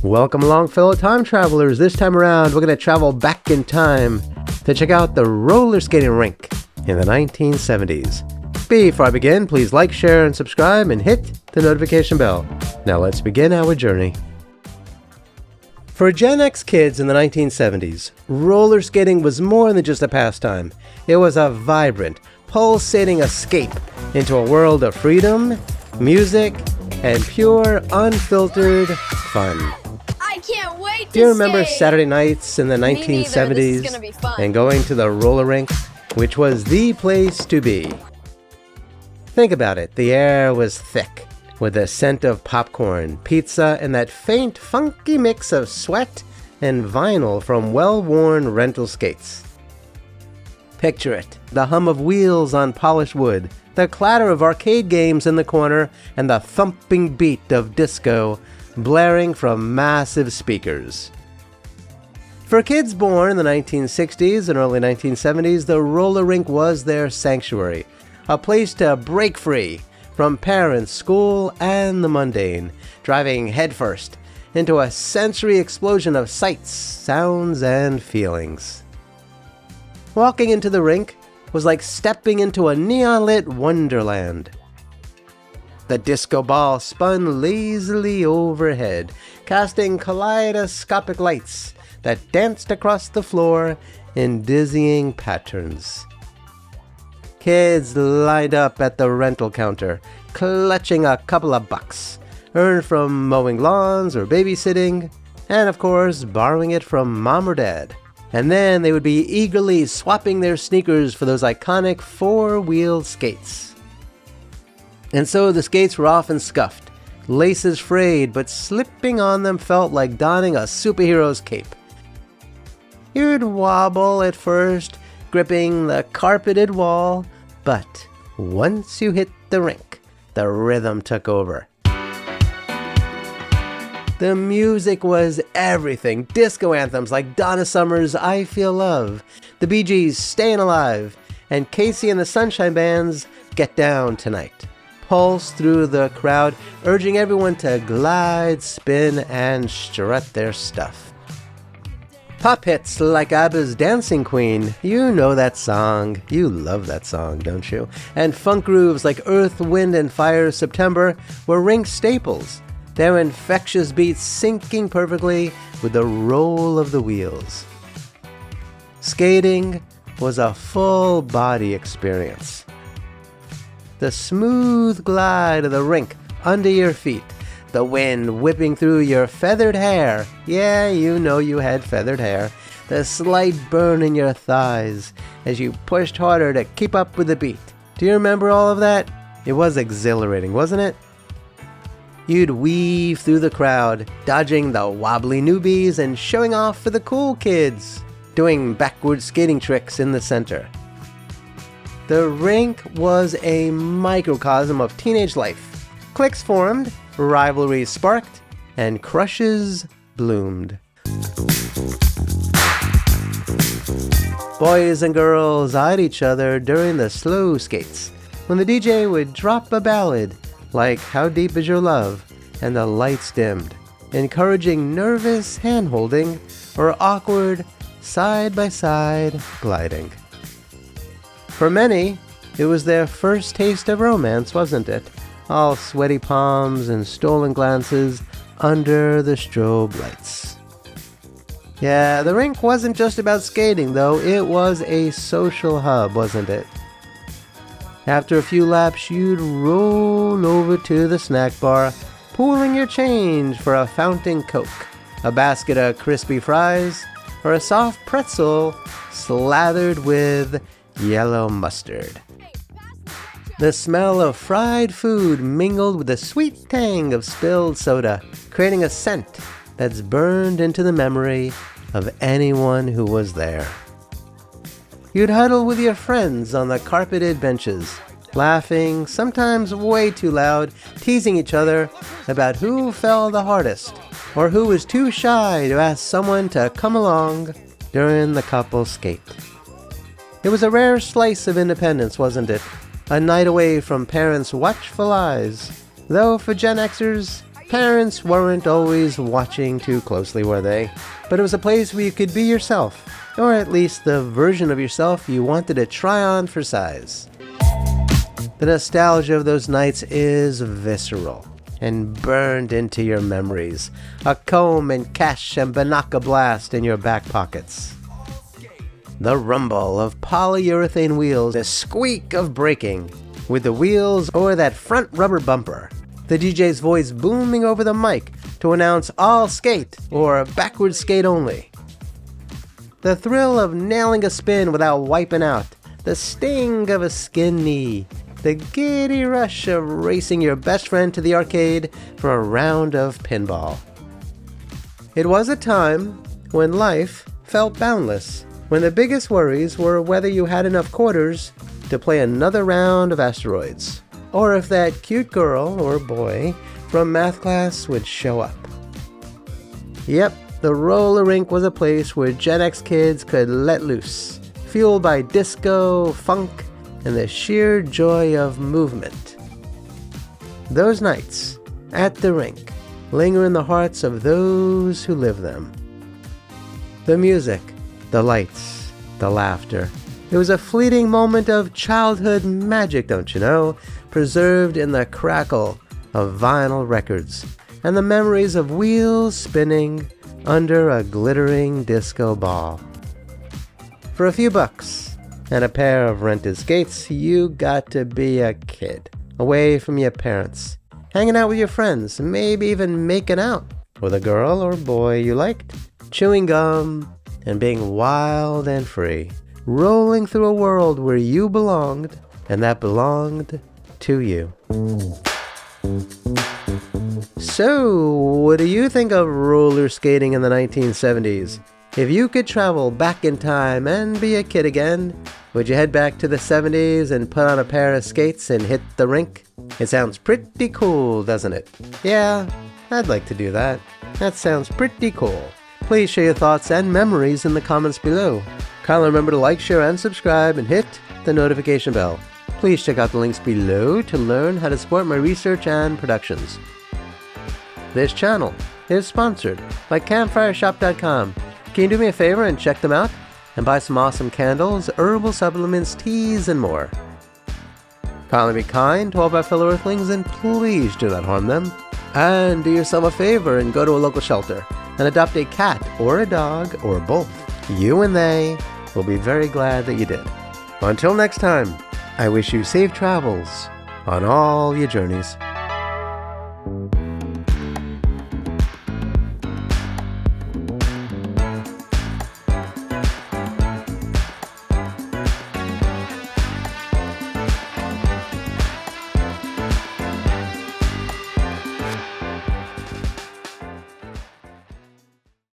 Welcome along, fellow time travelers. This time around, we're going to travel back in time to check out the roller skating rink in the 1970s. Before I begin, please like, share, and subscribe, and hit the notification bell. Now let's begin our journey. For Gen X kids in the 1970s, roller skating was more than just a pastime. It was a vibrant, pulsating escape into a world of freedom, music, and pure, unfiltered fun. I can't wait to Do you remember skate. Saturday nights in the 1970s This is gonna be fun. and going to the roller rink, which was the place to be? Think about it. The air was thick with the scent of popcorn, pizza, and that faint, funky mix of sweat and vinyl from well-worn rental skates. Picture it, the hum of wheels on polished wood, the clatter of arcade games in the corner, and the thumping beat of disco blaring from massive speakers. For kids born in the 1960s and early 1970s, the roller rink was their sanctuary, a place to break free from parents, school, and the mundane, driving headfirst into a sensory explosion of sights, sounds, and feelings. Walking into the rink was like stepping into a neon-lit wonderland. The disco ball spun lazily overhead, casting kaleidoscopic lights that danced across the floor in dizzying patterns. Kids lined up at the rental counter, clutching a couple of bucks, earned from mowing lawns or babysitting, and of course, borrowing it from mom or dad. And then they would be eagerly swapping their sneakers for those iconic four-wheeled skates. And so the skates were often scuffed, laces frayed, but slipping on them felt like donning a superhero's cape. You'd wobble at first, gripping the carpeted wall, but once you hit the rink, the rhythm took over. The music was everything. Disco anthems like Donna Summer's I Feel Love, the Bee Gees' Stayin' Alive, and Casey and the Sunshine Band's Get Down Tonight pulsed through the crowd, urging everyone to glide, spin, and strut their stuff. Pop hits like ABBA's Dancing Queen, you know that song. You love that song, don't you? And funk grooves like Earth, Wind, and Fire's September were rink staples, their infectious beats syncing perfectly with the roll of the wheels. Skating was a full-body experience. The smooth glide of the rink under your feet, the wind whipping through your feathered hair. Yeah, you know you had feathered hair. The slight burn in your thighs as you pushed harder to keep up with the beat. Do you remember all of that? It was exhilarating, wasn't it? You'd weave through the crowd, dodging the wobbly newbies and showing off for the cool kids, doing backward skating tricks in the center. The rink was a microcosm of teenage life. Cliques formed, rivalries sparked, and crushes bloomed. Boys and girls eyed each other during the slow skates, when the DJ would drop a ballad like How Deep Is Your Love, and the lights dimmed, encouraging nervous hand-holding or awkward side-by-side gliding. For many, it was their first taste of romance, wasn't it? All sweaty palms and stolen glances under the strobe lights. Yeah, the rink wasn't just about skating, though. It was a social hub, wasn't it? After a few laps, you'd roll over to the snack bar, pooling your change for a fountain Coke, a basket of crispy fries, or a soft pretzel slathered with yellow mustard. The smell of fried food mingled with the sweet tang of spilled soda, creating a scent that's burned into the memory of anyone who was there. You'd huddle with your friends on the carpeted benches, laughing, sometimes way too loud, teasing each other about who fell the hardest, or who was too shy to ask someone to come along during the couple skate. It was a rare slice of independence, wasn't it? A night away from parents' watchful eyes. Though for Gen Xers, Parents weren't always watching too closely, were they? But it was a place where you could be yourself, or at least the version of yourself you wanted to try on for size. The nostalgia of those nights is visceral and burned into your memories. A comb and cash and banaka blast in your back pockets. The rumble of polyurethane wheels, the squeak of braking with the wheels or that front rubber bumper. The DJ's voice booming over the mic to announce all skate or backward skate only. The thrill of nailing a spin without wiping out. The sting of a skin knee. The giddy rush of racing your best friend to the arcade for a round of pinball. It was a time when life felt boundless, when the biggest worries were whether you had enough quarters to play another round of asteroids, or if that cute girl or boy from math class would show up. Yep, the roller rink was a place where Gen X kids could let loose, fueled by disco, funk, and the sheer joy of movement. Those nights at the rink linger in the hearts of those who live them. The music, the lights, the laughter. It was a fleeting moment of childhood magic, don't you know, preserved in the crackle of vinyl records and the memories of wheels spinning under a glittering disco ball. For a few bucks and a pair of rented skates, you got to be a kid, away from your parents, hanging out with your friends, maybe even making out with a girl or boy you liked, chewing gum and being wild and free, rolling through a world where you belonged and that belonged to you. So, what do you think of roller skating in the 1970s? If you could travel back in time and be a kid again, would you head back to the 70s and put on a pair of skates and hit the rink? It sounds pretty cool, doesn't it? Yeah, I'd like to do that. That sounds pretty cool. Please share your thoughts and memories in the comments below. Kindly remember to like, share, and subscribe, and hit the notification bell. Please check out the links below to learn how to support my research and productions. This channel is sponsored by CampfireShop.com. Can you do me a favor and check them out and buy some awesome candles, herbal supplements, teas, and more? Kindly be kind to all of our fellow Earthlings and please do not harm them. And do yourself a favor and go to a local shelter and adopt a cat or a dog or both. You and they will be very glad that you did. Until next time, I wish you safe travels on all your journeys.